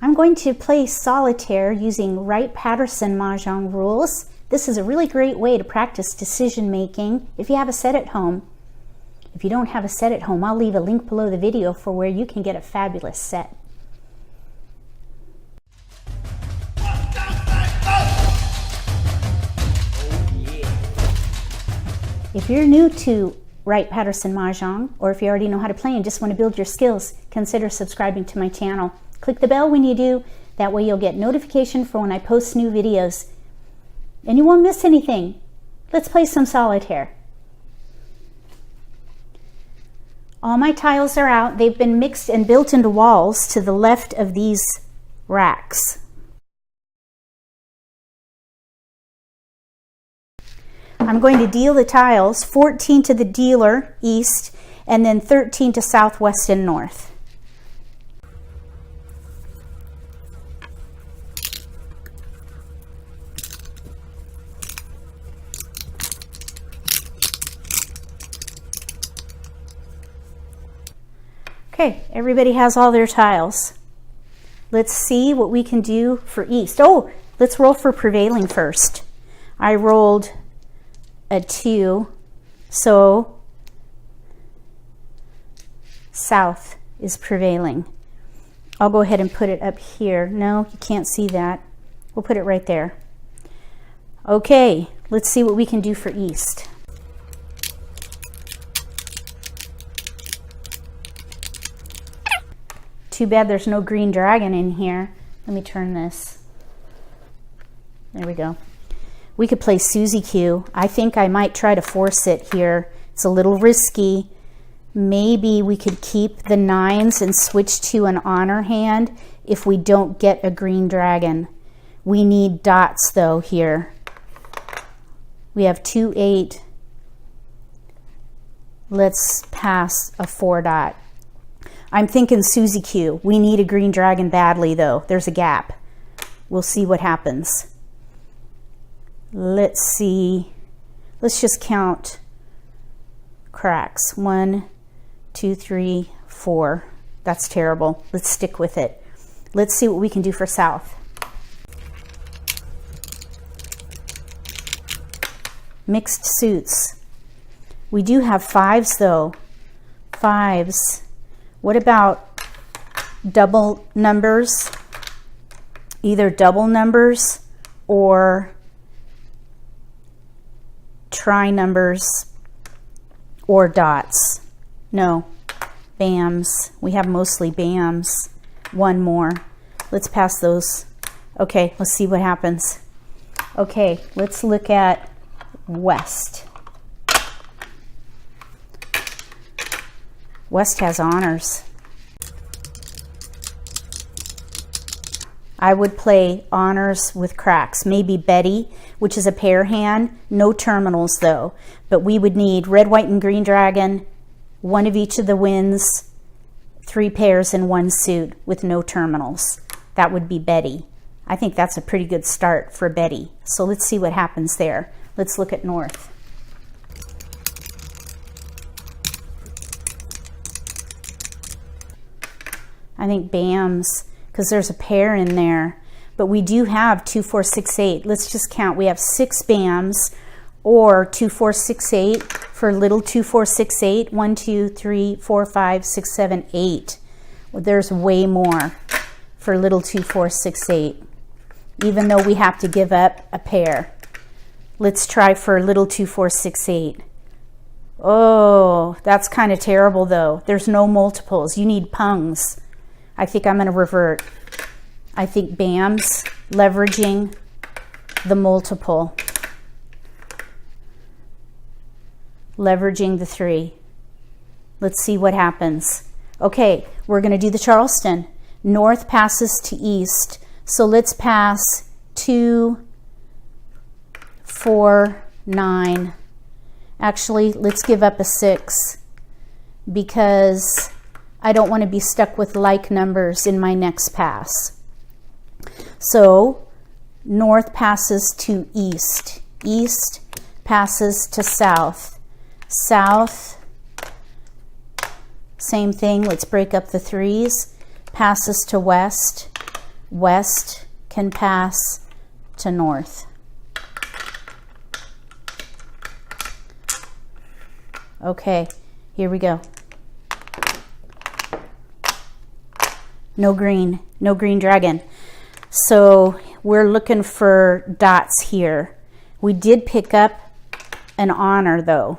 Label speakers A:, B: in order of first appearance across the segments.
A: I'm going to play Solitaire using Wright-Patterson Mah Jongg rules. This is a really great way to practice decision making if you have a set at home. If you don't have a set at home, I'll leave a link below the video for where you can get a fabulous set. If you're new to Wright-Patterson Mah Jongg, or if you already know how to play and just want to build your skills, consider subscribing to my channel. Click the bell when you do. That way you'll get notification for when I post new videos. And you won't miss anything. Let's play some Solitaire. All my tiles are out. They've been mixed and built into walls to the left of these racks. I'm going to deal the tiles, 14 to the dealer, east, and then 13 to southwest and north. Okay, everybody has all their tiles. Let's see what we can do for east. Oh, let's roll for prevailing first. I rolled a 2, so south is prevailing. I'll go ahead and put it up here. No, you can't see that. We'll put it right there. Okay, let's see what we can do for east. Too bad there's no green dragon in here. Let me turn this. There we go. We could play Susie Q. I think I might try to force it here. It's a little risky. Maybe we could keep the 9s and switch to an honor hand if we don't get a green dragon. We need dots though here. We have 2, 8. Let's pass a 4 dot. I'm thinking Susie Q. We need a green dragon badly though. There's a gap. We'll see what happens. Let's see. Let's just count cracks. 1, 2, 3, 4. That's terrible. Let's stick with it. Let's see what we can do for south. Mixed suits. We do have 5s though. 5s. What about double numbers? Either double numbers or try numbers or dots. No, BAMs. We have mostly BAMs. 1 more. Let's pass those. Okay, let's see what happens. Okay, let's look at west. West has honors. I would play honors with cracks. Maybe Betty, which is a pair hand. No terminals though. But we would need red, white, and green dragon, 1 of each of the winds, 3 pairs in 1 suit with no terminals. That would be Betty. I think that's a pretty good start for Betty. So let's see what happens there. Let's look at north. I think BAMs, because there's a pair in there, but we do have 2, 4, 6, 8. Let's just count. We have 6 BAMs or 2, 4, 6, 8 for little 2, 4, 6, 8. 1, 2, 3, 4, 5, 6, 7, 8. Well, there's way more for little 2, 4, 6, 8, even though we have to give up a pair. Let's try for little 2, 4, 6, 8. Oh, that's kind of terrible though. There's no multiples. You need pungs. I think I'm going to revert. I think BAMs, leveraging the multiple. Leveraging the 3. Let's see what happens. Okay, we're going to do the Charleston. North passes to east. So let's pass 2, 4, 9. Actually, let's give up a 6 because I don't want to be stuck with like numbers in my next pass. So north passes to east. East passes to south. South, same thing. Let's break up the 3s. Passes to west. west can pass to north. Okay, here we go. No green dragon. So we're looking for dots here. We did pick up an honor though.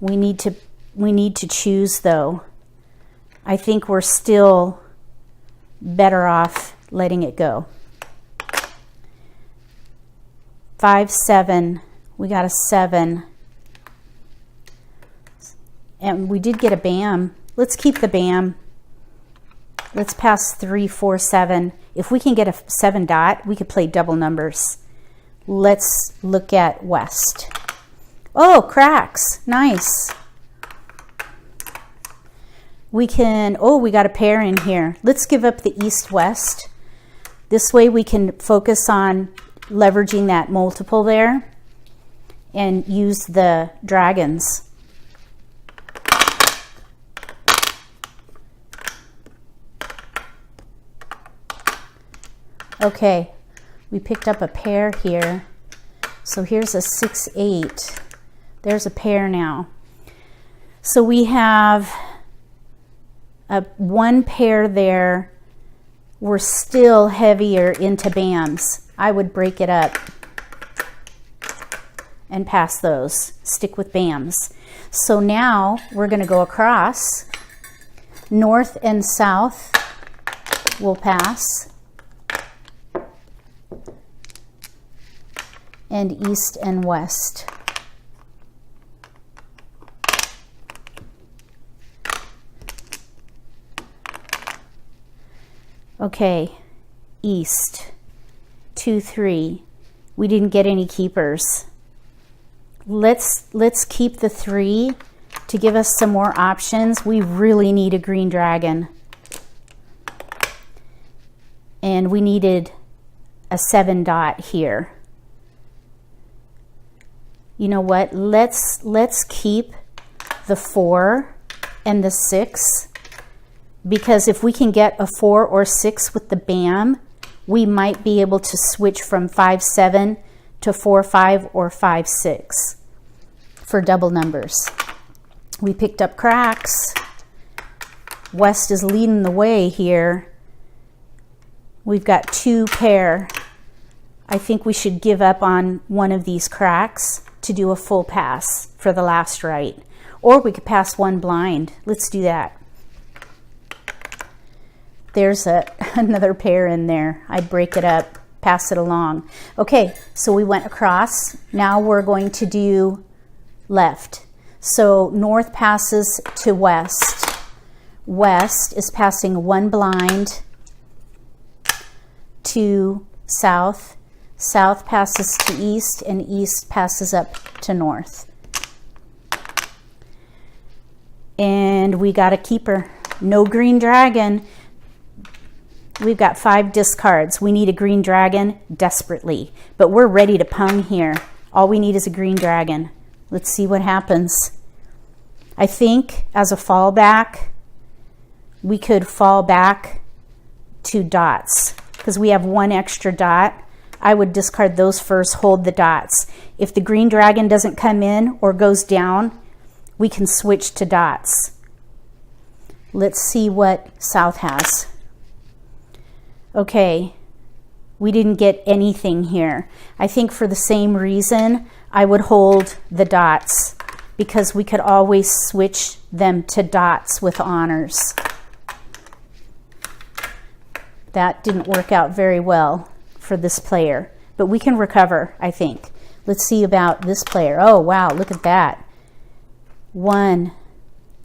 A: We need to choose though. I think we're still better off letting it go. 5, 7, we got a 7. And we did get a BAM. Let's keep the BAM. Let's pass 3, 4, 7. If we can get a 7 dot, we could play double numbers. Let's look at west. Oh, cracks. Nice. We can, oh, we got a pair in here. Let's give up the east-west. This way we can focus on leveraging that multiple there and use the dragons. Okay, we picked up a pair here. So here's a 6, 8. There's a pair now. So we have one pair there. We're still heavier into BAMs. I would break it up and pass those. Stick with BAMs. So now we're going to go across. North and south will pass. And east and west. Okay, east, 2, 3. We didn't get any keepers. Let's keep the 3 to give us some more options. We really need a green dragon. And we needed a 7 dot here. You know what? Let's keep the 4 and the 6, because if we can get a 4 or 6 with the BAM, we might be able to switch from 5, 7 to 4, 5 or 5, 6 for double numbers. We picked up cracks. West is leading the way here. We've got 2 pair. I think we should give up on one of these cracks to do a full pass for the last right. Or we could pass 1 blind. Let's do that. There's another pair in there. I'd break it up, pass it along. Okay, so we went across. Now we're going to do left. So north passes to west. West is passing 1 blind to south. South passes to east, and east passes up to north. And we got a keeper. No green dragon. We've got 5 discards. We need a green dragon desperately, but we're ready to pung here. All we need is a green dragon. Let's see what happens. I think as a fallback, we could fall back to dots because we have 1 extra dot. I would discard those first, hold the dots. If the green dragon doesn't come in or goes down, we can switch to dots. Let's see what south has. Okay, we didn't get anything here. I think for the same reason, I would hold the dots because we could always switch them to dots with honors. That didn't work out very well for this player, but we can recover, I think. Let's see about this player. Oh, wow, look at that. 1,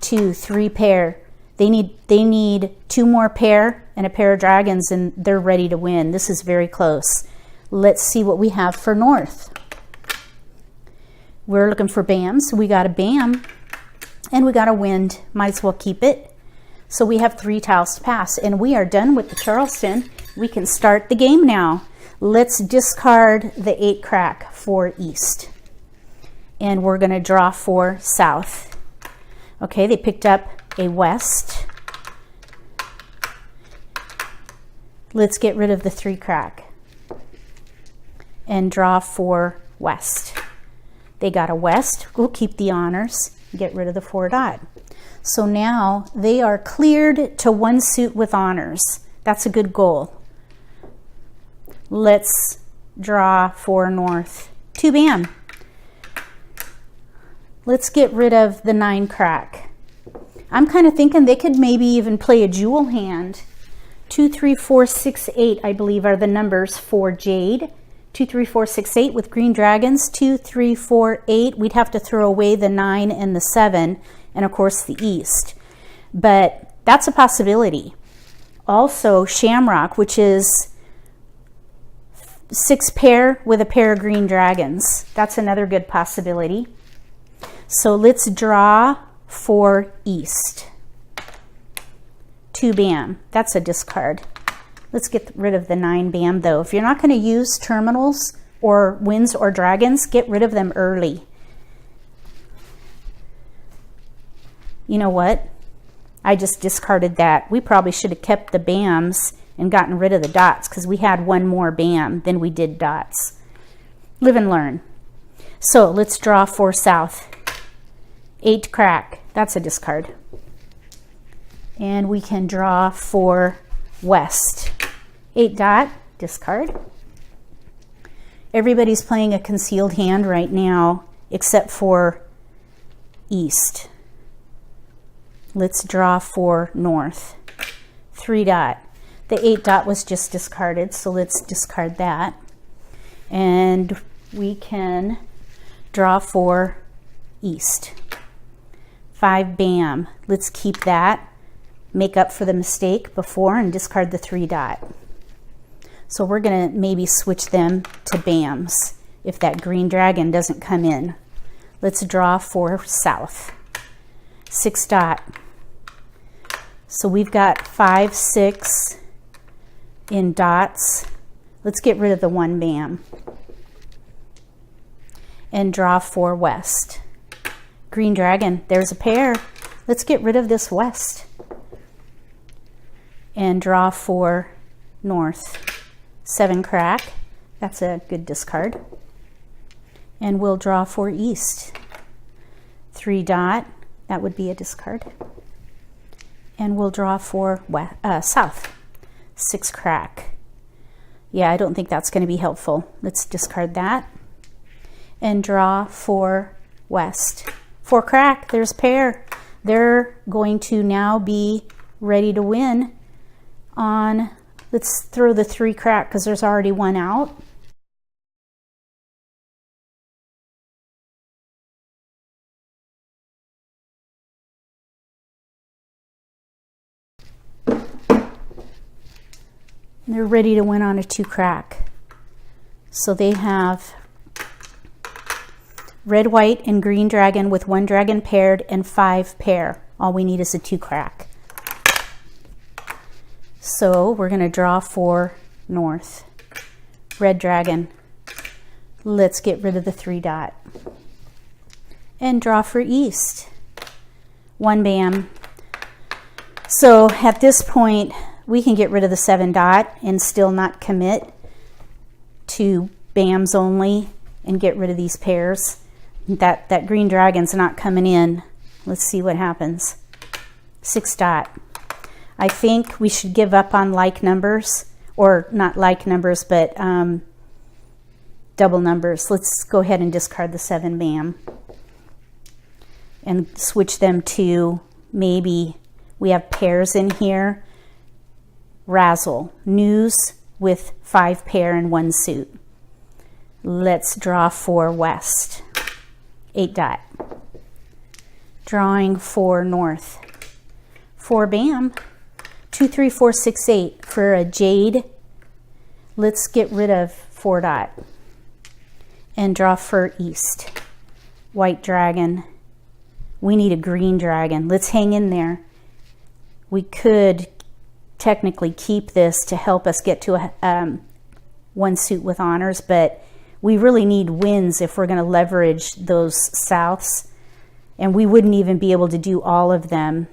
A: 2, 3 pair. They need 2 more pair and a pair of dragons, and they're ready to win. This is very close. Let's see what we have for north. We're looking for BAMs. We got a BAM, and we got a wind. Might as well keep it. So we have 3 tiles to pass, and we are done with the Charleston. We can start the game now. Let's discard the 8 crack for east, and we're going to draw for south. Okay, they picked up a west. Let's get rid of the 3 crack and draw for west. They got a west. We'll keep the honors, get rid of the 4 dot. So now they are cleared to 1 suit with honors. That's a good goal. Let's draw for north. 2 bam. Let's get rid of the 9 crack. I'm kind of thinking they could maybe even play a jewel hand. 2, 3, 4, 6, 8, I believe, are the numbers for jade. 2, 3, 4, 6, 8 with green dragons. 2, 3, 4, 8. We'd have to throw away the 9 and the 7, and of course the east. But that's a possibility. Also, shamrock, which is 6 pair with a pair of green dragons. That's another good possibility. So let's draw for east. 2 bam. That's a discard. Let's get rid of the 9 bam though. If you're not going to use terminals or winds or dragons, get rid of them early. You know what? I just discarded that. We probably should have kept the bams and gotten rid of the dots because we had 1 more bam than we did dots. Live and learn. So let's draw for south. 8 crack. That's a discard. And we can draw for west. 8 dot, discard. Everybody's playing a concealed hand right now except for east. Let's draw for north. 3 dot. The 8 dot was just discarded, so let's discard that. And we can draw for east. 5 bam. Let's keep that. Make up for the mistake before and discard the 3 dot. So we're going to maybe switch them to bams if that green dragon doesn't come in. Let's draw for south. 6 dot. So we've got 5, 6 in dots. Let's get rid of the 1 bam and draw for west. Green dragon, there's a pair. Let's get rid of this west and draw for north. 7 crack, that's a good discard. And we'll draw for east. 3 dot, that would be a discard. And we'll draw for south. 6 crack. Yeah, I don't think that's going to be helpful. Let's discard that and draw for west. 4 crack, there's a pair. They're going to now be ready to win on, let's throw the 3 crack because there's already 1 out. They're ready to win on a 2 crack. So they have red, white, and green dragon with 1 dragon paired and 5 pair. All we need is a 2 crack. So we're going to draw for north. Red dragon. Let's get rid of the 3 dot. And draw for east. 1 bam. So at this point, we can get rid of the 7 dot and still not commit to bams only and get rid of these pairs. That green dragon's not coming in. Let's see what happens. 6 dot. I think we should give up on like numbers, or not like numbers, but double numbers. Let's go ahead and discard the 7 bam and switch them to, maybe we have pairs in here. Razzle, news with 5 pair and 1 suit. Let's draw for west. 8 dot. Drawing for north. 4 bam. 2, 3, 4, 6, 8 for a jade. Let's get rid of 4 dot and draw for east. White dragon. We need a green dragon. Let's hang in there. We could technically keep this to help us get to a 1 suit with honors, but we really need wins if we're going to leverage those souths, and we wouldn't even be able to do all of them.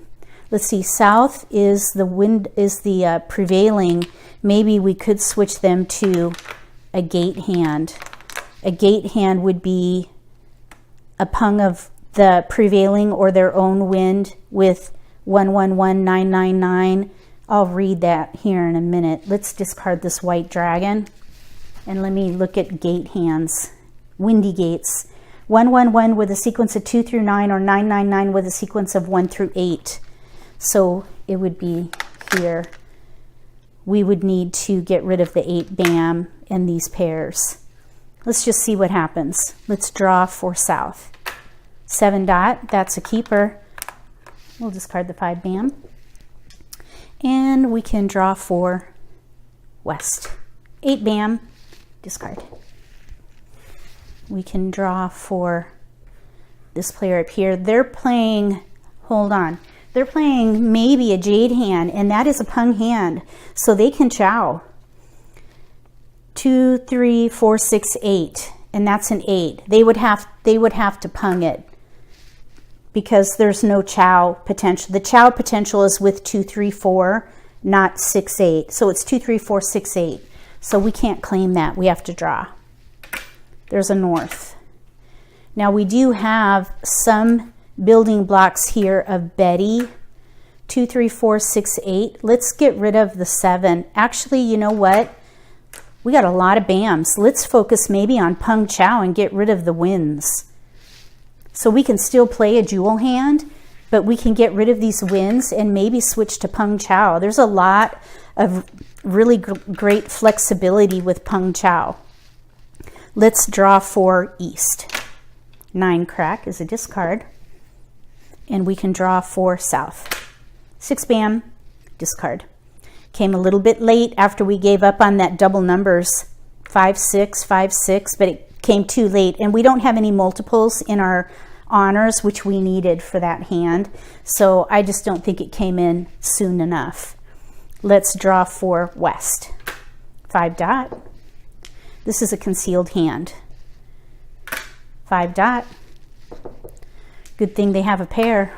A: Let's see, south is the wind, is the prevailing maybe we could switch them to a gate hand. A gate hand would be a pung of the prevailing or their own wind with 111999. I'll read that here in a minute. Let's discard this white dragon and let me look at gate hands. Windy gates. 111 with a sequence of 2 through 9, or 999 with a sequence of 1 through 8. So it would be here. We would need to get rid of the 8 BAM and these pairs. Let's just see what happens. Let's draw for south. 7 dot, that's a keeper. We'll discard the 5 BAM. And we can draw for west. 8 BAM, discard. We can draw for this player up here. They're playing, hold on, they're playing maybe a jade hand, and that is a pung hand, so they can chow. 2, 3, 4, 6, 8, and that's an 8. They would have to pung it because there's no chow potential. The chow potential is with 2, 3, 4, not 6, 8. So it's 2, 3, 4, 6, 8. So we can't claim that. We have to draw. There's a north. Now we do have some building blocks here of Betty. 2, 3, 4, 6, 8. Let's get rid of the 7. Actually, you know what? We got a lot of BAMs. Let's focus maybe on pung chow and get rid of the winds. So we can still play a jewel hand, but we can get rid of these winds and maybe switch to pung chow. There's a lot of really great flexibility with pung chow. Let's draw for east. 9 crack is a discard. And we can draw for south. 6 BAM, discard. Came a little bit late after we gave up on that double numbers. 5, 6, 5, 6, but it came too late. And we don't have any multiples in our honors, which we needed for that hand. So I just don't think it came in soon enough. Let's draw for west. 5 dot. This is a concealed hand. 5 dot. Good thing they have a pair.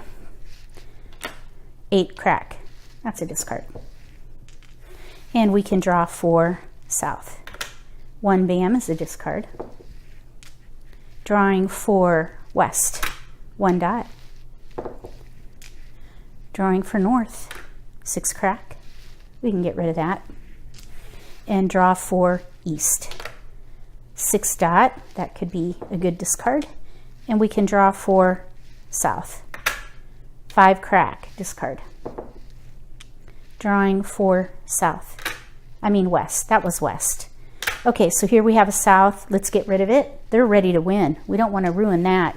A: 8 crack. That's a discard. And we can draw for south. 1 BAM is a discard. Drawing for west. 1 dot. Drawing for north. 6 crack. We can get rid of that. And draw for east. 6 dot. That could be a good discard. And we can draw for south. 5 crack. Discard. Drawing for south. West. That was west. Okay, so here we have a south. Let's get rid of it. They're ready to win. We don't want to ruin that.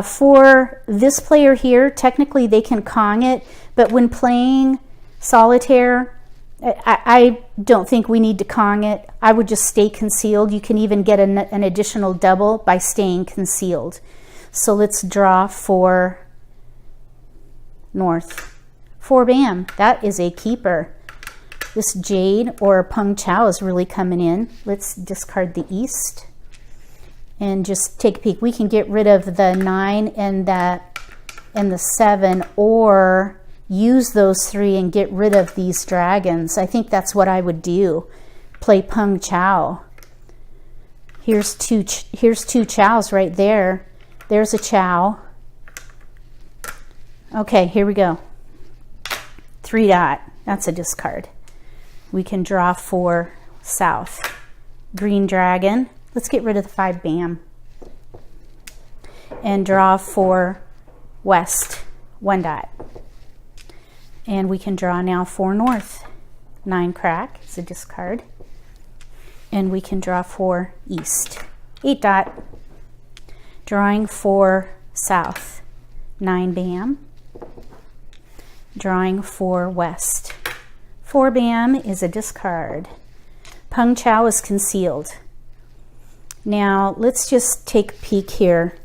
A: For this player here, technically they can Kong it, but when playing solitaire, I don't think we need to Kong it. I would just stay concealed. You can even get an additional double by staying concealed. So let's draw for north. 4 BAM. That is a keeper. This jade or pung chow is really coming in. Let's discard the east and just take a peek. We can get rid of the 9 and the 7, or use those 3 and get rid of these dragons. I think that's what I would do. Play pung chow. Here's two chows right there. There's a chow. Okay, here we go. 3 dot. That's a discard. We can draw for south. Green dragon. Let's get rid of the 5 BAM. And draw for west. 1 dot. And we can draw now for north. 9 crack is a discard. And we can draw for east. 8 dot. Drawing for south. 9 BAM. Drawing for west. 4 BAM is a discard. Pung chow is concealed. Now let's just take a peek here.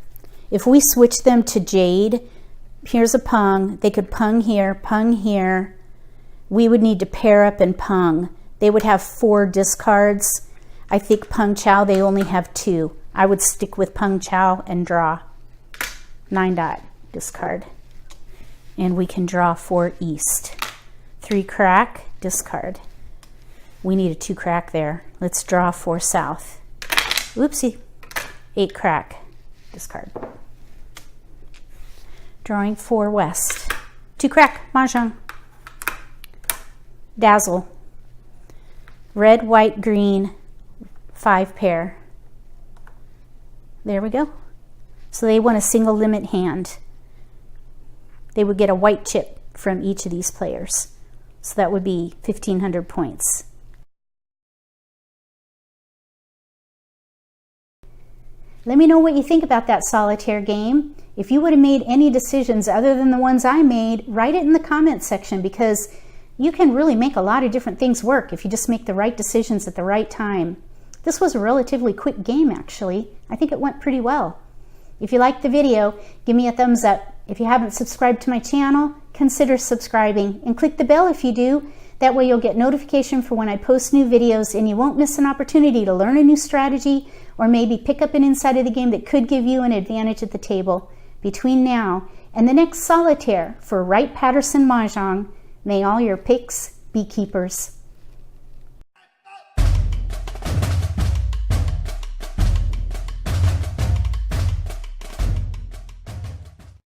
A: If we switch them to jade, here's a pung. They could pung here. We would need to pair up and pung. They would have 4 discards. I think pung chow, they only have 2. I would stick with pung chow and draw. 9 dot, discard. And we can draw for east. 3 crack, discard. We need a 2 crack there. Let's draw 4 south. Oopsie. 8 crack. Discard. Drawing 4 west. 2 crack. Mahjong. Dazzle. Red, white, green. 5 pair. There we go. So they want a single limit hand. They would get a white chip from each of these players. So that would be 1,500 points. Let me know what you think about that solitaire game. If you would have made any decisions other than the ones I made, write it in the comments section, because you can really make a lot of different things work if you just make the right decisions at the right time. This was a relatively quick game, actually. I think it went pretty well. If you liked the video, give me a thumbs up. If you haven't subscribed to my channel, consider subscribing and click the bell if you do. That way you'll get notification for when I post new videos, and you won't miss an opportunity to learn a new strategy or maybe pick up an insight of the game that could give you an advantage at the table. Between now and the next solitaire for Wright-Patterson Mah Jongg, may all your picks be keepers.